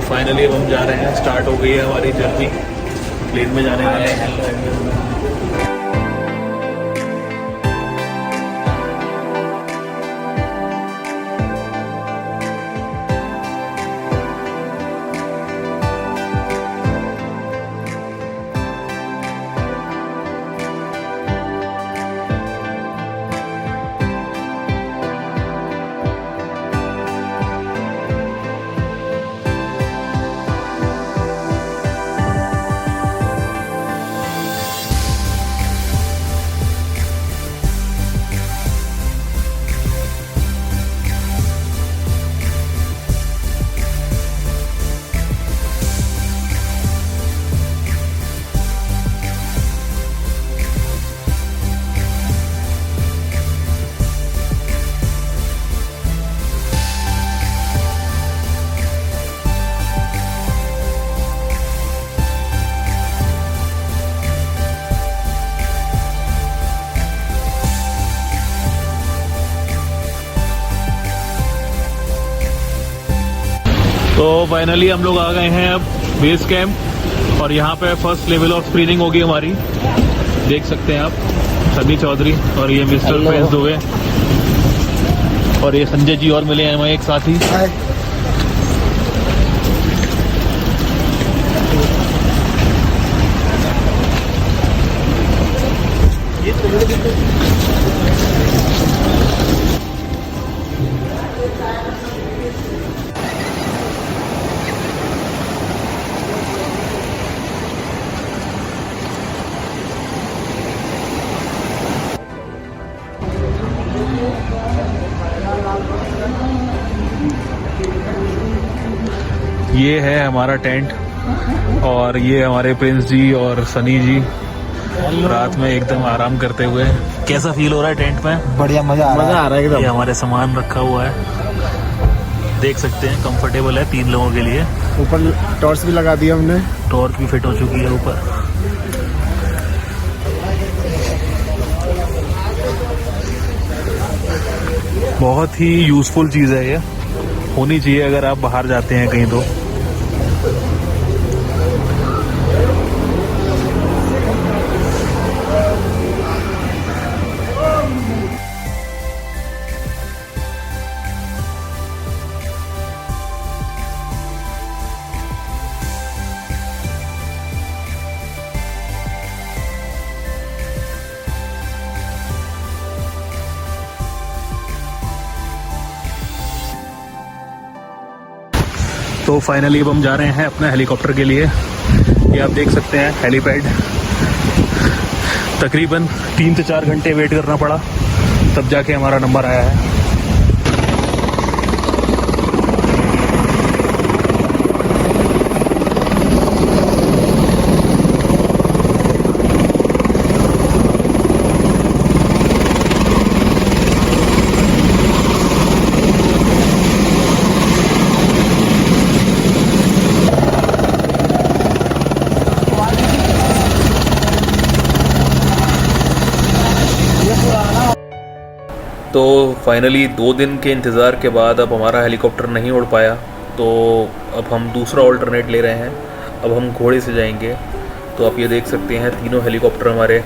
Finally अब हम जा रहे हैं, स्टार्ट हो गई है हमारी जर्नी, प्लेन में जाने वाले हैं। तो फाइनली हम लोग आ गए हैं अब बेस कैंप, और यहाँ पे फर्स्ट लेवल ऑफ स्क्रीनिंग होगी हमारी। देख सकते हैं आप, सनी चौधरी और ये मिस्टर प्रिंस दुबे और ये संजय जी और मिले हैं हमें एक साथी। ये है हमारा टेंट, और ये हमारे प्रिंस जी और सनी जी रात में एकदम आराम करते हुए। कैसा फील हो रहा है टेंट में? बढ़िया, मजा आ रहा है एकदम। ये हमारे सामान रखा हुआ है, देख सकते हैं, कंफर्टेबल है 3 लोगों के लिए। ऊपर टॉर्च भी लगा दिया हमने, टॉर्च भी फिट हो चुकी है ऊपर। बहुत ही यूजफुल चीज़ है, ये होनी चाहिए अगर आप बाहर जाते हैं कहीं तो। तो फाइनली अब हम जा रहे हैं अपने हेलीकॉप्टर के लिए। ये आप देख सकते हैं हेलीपैड। तकरीबन 3 से 4 घंटे वेट करना पड़ा, तब जाके हमारा नंबर आया है। तो फाइनली 2 दिन के इंतज़ार के बाद अब हमारा हेलीकॉप्टर नहीं उड़ पाया, तो अब हम दूसरा ऑल्टरनेट ले रहे हैं। अब हम घोड़े से जाएंगे। तो आप ये देख सकते हैं, तीनों हेलीकॉप्टर हमारे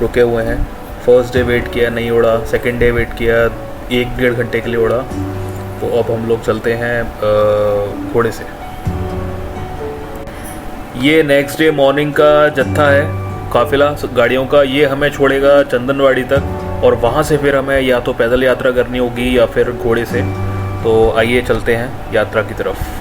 रुके हुए हैं। फर्स्ट डे वेट किया, नहीं उड़ा। सेकंड डे वेट किया, 1-1.5 घंटे के लिए उड़ा। तो अब हम लोग चलते हैं घोड़े से। ये नेक्स्ट डे मॉर्निंग का जत्था है, काफिला गाड़ियों का। ये हमें छोड़ेगा चंदनवाड़ी तक, और वहाँ से फिर हमें या तो पैदल यात्रा करनी होगी या फिर घोड़े से। तो आइए चलते हैं यात्रा की तरफ।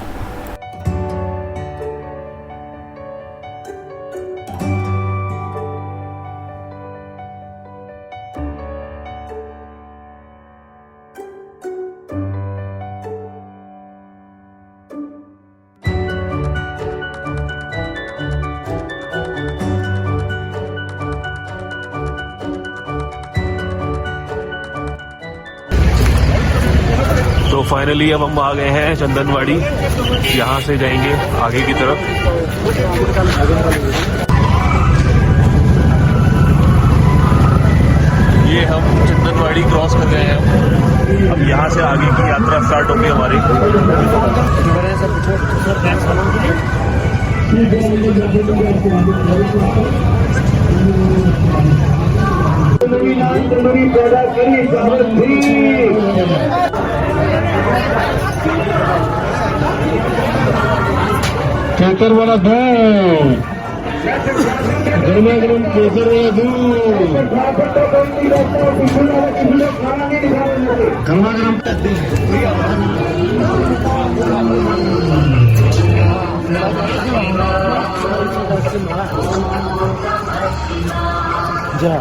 तो फाइनली अब हम आ गए हैं चंदनवाड़ी। यहाँ से जाएंगे आगे की तरफ। ये हम चंदनवाड़ी क्रॉस कर गए हैं हम। अब यहाँ से आगे की यात्रा स्टार्ट होगी हमारी। केसर वाला दूध, गर्मा गर्म केसर वाला दूध, गर्मा गर्म जा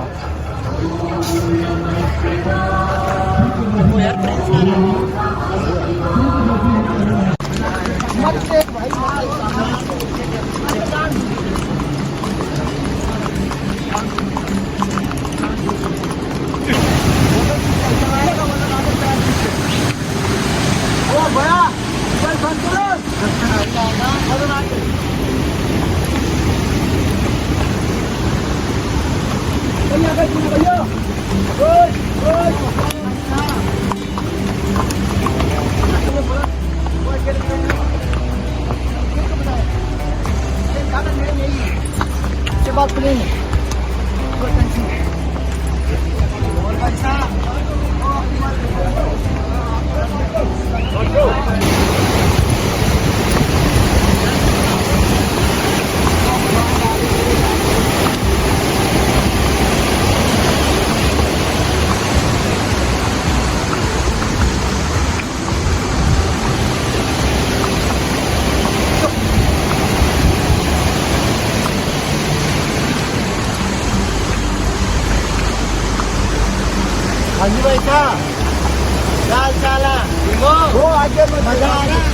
बात करेंगे हाँ जी भाई क्या चाल चाला वो आगे मजा आ रहा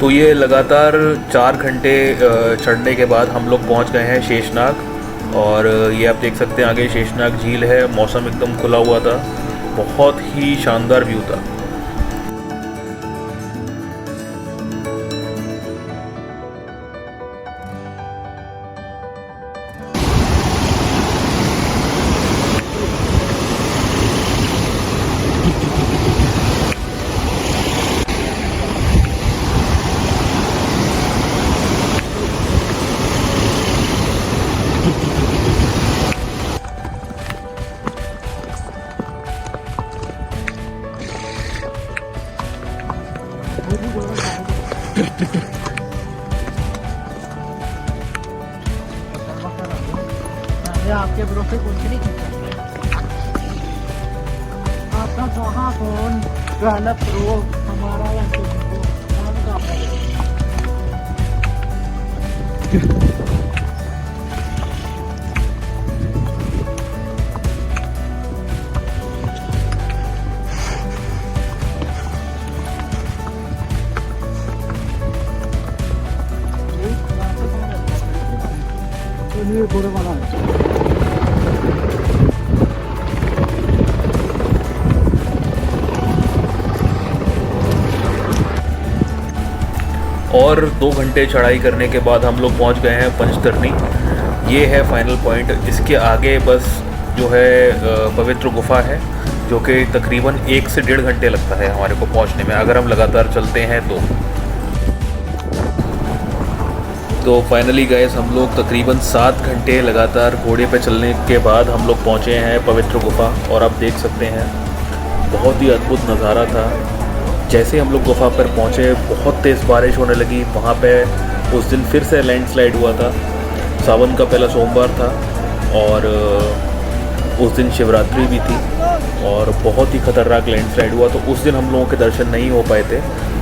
तो ये लगातार 4 घंटे चढ़ने के बाद हम लोग पहुंच गए हैं शेषनाग। और ये आप देख सकते हैं आगे शेषनाग झील है। मौसम एकदम खुला हुआ था, बहुत ही शानदार व्यू था। आपके भरोसे कुछ नहीं खींचा। आपका कहाँ फोन गलत रो हमारा या किसी को घोड़े वाला और 2 घंटे चढ़ाई करने के बाद हम लोग पहुंच गए हैं पंचतरनी। ये है फाइनल पॉइंट। इसके आगे बस जो है पवित्र गुफा है, जो कि तकरीबन 1 से 1.5 घंटे लगता है हमारे को पहुंचने में, अगर हम लगातार चलते हैं तो फाइनली गए हम लोग तकरीबन 7 घंटे लगातार घोड़े पे चलने के बाद हम लोग पहुँचे हैं पवित्र गुफा। और आप देख सकते हैं बहुत ही अद्भुत नज़ारा था। जैसे हम लोग गुफा पर पहुँचे बहुत तेज़ बारिश होने लगी वहाँ पे। उस दिन फिर से लैंडस्लाइड हुआ था। सावन का पहला सोमवार था और उस दिन शिवरात्रि भी थी और बहुत ही ख़तरनाक लैंडस्लाइड हुआ। तो उस दिन हम लोगों के दर्शन नहीं हो पाए थे।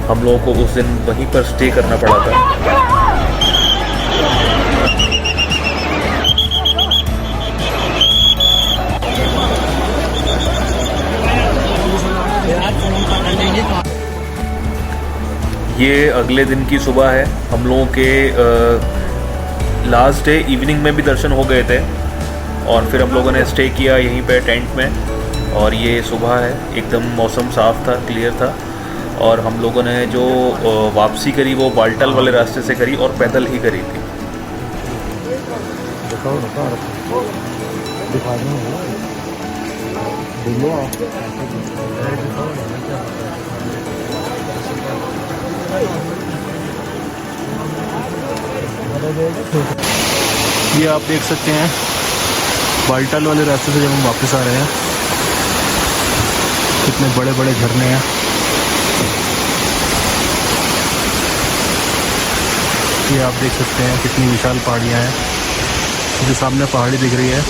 हम लोगों को उस दिन वहीं पर स्टे करना पड़ा था। ये अगले दिन की सुबह है। हम लोगों के लास्ट डे इवनिंग में भी दर्शन हो गए थे और फिर हम लोगों ने स्टे किया यहीं पे टेंट में। और ये सुबह है, एकदम मौसम साफ़ था, क्लियर था। और हम लोगों ने जो वापसी करी वो बाल्टल वाले रास्ते से करी और पैदल ही करी थी। ये आप देख सकते हैं बाल्टल वाले रास्ते से जब हम वापस आ रहे हैं कितने बड़े बड़े झरने हैं। ये आप देख सकते हैं कितनी विशाल पहाड़ियाँ हैं। जो सामने पहाड़ी दिख रही है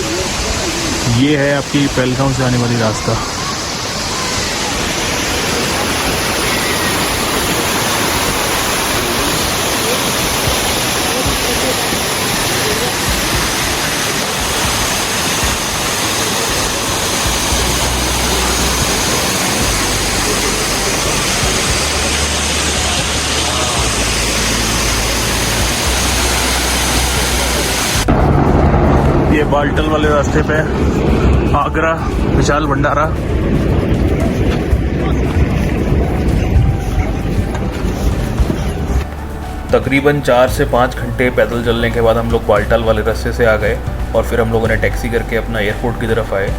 ये है आपकी पहलगाम से आने वाली रास्ता। ये बाल्टल वाले रास्ते पे आगरा विशाल भंडारा। तकरीबन 4 से 5 घंटे पैदल चलने के बाद हम लोग बाल्टल वाले रास्ते से आ गए और फिर हम लोगों ने टैक्सी करके अपना एयरपोर्ट की तरफ आए।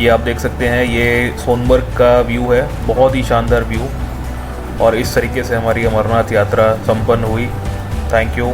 ये आप देख सकते हैं ये सोनमर्ग का व्यू है, बहुत ही शानदार व्यू। और इस तरीके से हमारी अमरनाथ यात्रा संपन्न हुई। Thank you.